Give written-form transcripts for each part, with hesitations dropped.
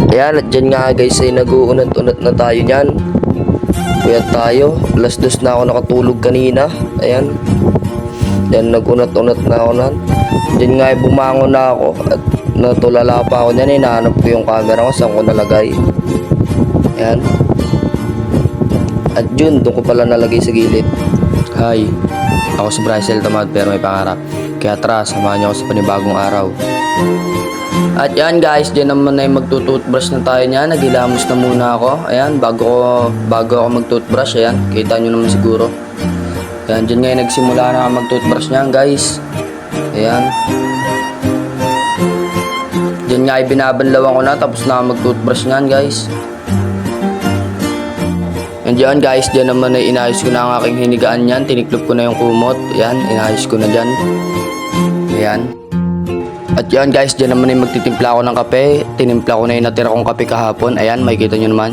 Ayan, at dyan nga guys ay nag-uunat-unat na tayo niyan. Kuyat tayo. Alas 2 na ako nakatulog kanina. Ayan. Yan, nag-unat-unat na ako nan. Dyan nga ay bumangon na ako. At natulala pa ako niyan. Hinahanap ko yung camera ko. Saan ko nalagay. Ayan. At yun, doon ko pala nalagay sa gilid. Hi, ako si Brycel Tamad pero may pangarap. Kaya tara, samahan niyo ako sa panibagong araw. At yan guys, dyan naman ay magtututbrush na tayo niyan. Naghilamos na muna ako. Ayan, bago ako magtutbrush. Ayan, kita nyo naman siguro. Ayan, dyan ngayon nagsimula na magtutbrush niyan guys. Ayan. Dyan nga ay binabanlawan ko na. Tapos na magtutbrush niyan guys. And yan guys, dyan naman ay inayos ko na ang aking hinigaan yan. Tiniklop ko na yung kumot. Ayan, inayos ko na dyan. Ayan. At yan guys, dyan naman ay magtitimpla ako ng kape. Tinimpla ko na yung natira kong kape kahapon. Ayan, makikita nyo naman.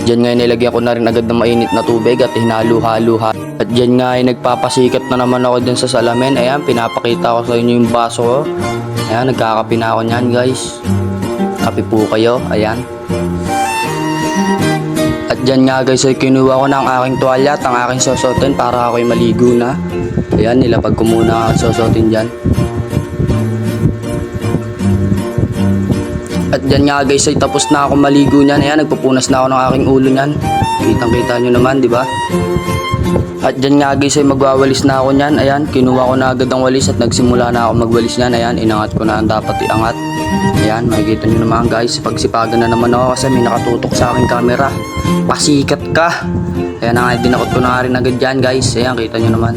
Dyan nga ay nilagyan ko na rin agad ng mainit na tubig at hinaluha-luha. At dyan nga ay nagpapasikat na naman ako dyan sa salamin. Ayan, pinapakita ko sa inyo yung baso ko. Ayan, nagkakape na ako nyan guys. Kape po kayo. Ayan. At dyan nga guys ay kinuha ko ng aking tuwalya at ang aking sosotin para ako'y maligo na. Ayan, nilapag ko muna ang sosotin dyan. At dyan nga guys ay tapos na ako maligo nyan. Ayan, nagpupunas na ako ng aking ulo nyan. Kitang kita nyo naman, di ba? At dyan nga guys ay magwawalis na ako nyan. Ayan, kinuha ko na agad ang walis at nagsimula na ako magwalis nyan. Ayan, inangat ko na ang dapat iangat. Ayan, makikita nyo naman guys. Pagsipagan na naman ako kasi may nakatutok sa aking camera. Pasikat ka. Ayan na nga, dinakot ko na rin agad dyan guys. Ayan, kita nyo naman.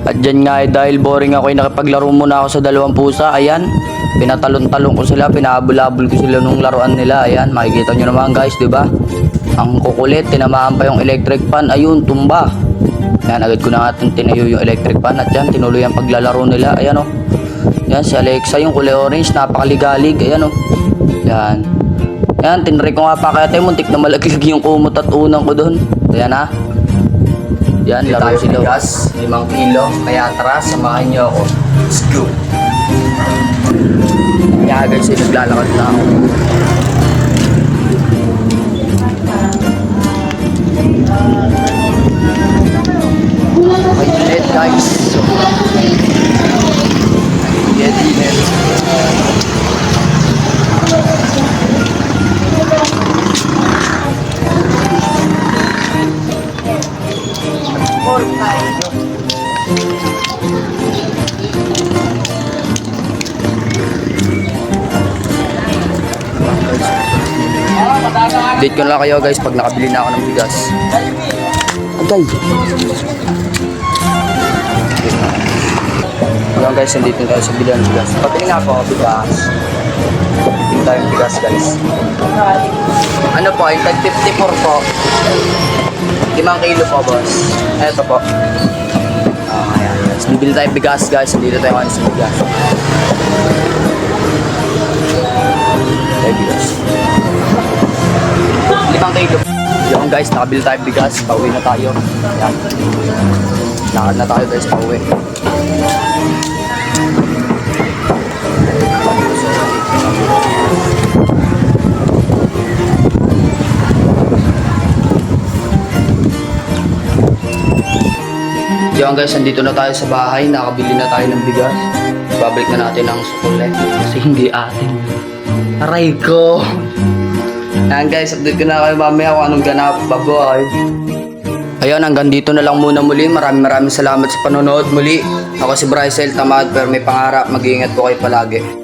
At dyan nga dahil boring ako ay nakipaglaro muna ako sa dalawang pusa. Ayan, pinatalon-talon ko sila, pinahabol-habol ko sila nung laruan nila. Ayan, makikita nyo naman guys, diba? Ang kukulit, tinamaan pa yung electric pan. Ayun, tumba. Ayan, agad ko na nga tinayo yung electric pan. At yan, tinuloy ang paglalaro nila. Ayan o. Yan, si Alexa, yung kulay orange, napakaligalig. Ayan o. Yan. Yan, tinry ko nga pa kaya tayo, muntik na malaglag yung kumot at unang ko doon. Ayan ha. Yan, laro sila. Gas, 5 kilo. Kaya tara, samahan nyo ako. Let's go. Kaya guys, naglalakad na ako. May init guys. Yan, init. Update ko na lang kayo guys pag nakabili na ako ng bigas. Agay! Ayan guys, nandito tayo sa bilihan ng bigas. Pabili na ako bigas. Pabili tayo ng bigas guys. Ano po, yung tag 54 po. 5 kilo po boss. Eto po. Ayan guys, bibili tayo bigas guys. Nandito tayo ngayon sa bigas. Tayo bigas. 5 kilo. Yung guys, nakabili tayo bigas. Pauwi na tayo. Ayan. Lakad na tayo guys, pauwi. Yung guys, nandito na tayo sa bahay. Nakabili na tayo ng bigas. Babalik na natin ang sukule. Kasi hindi atin. Aray ko! Ayan guys, update ko na kayo mamaya kung anong ganap. Bye-bye! Ayun, hanggang dito na lang muna muli. Maraming salamat sa panonood muli. Ako si Brycel Tamad pero may pangarap. Mag-iingat po kayo palagi.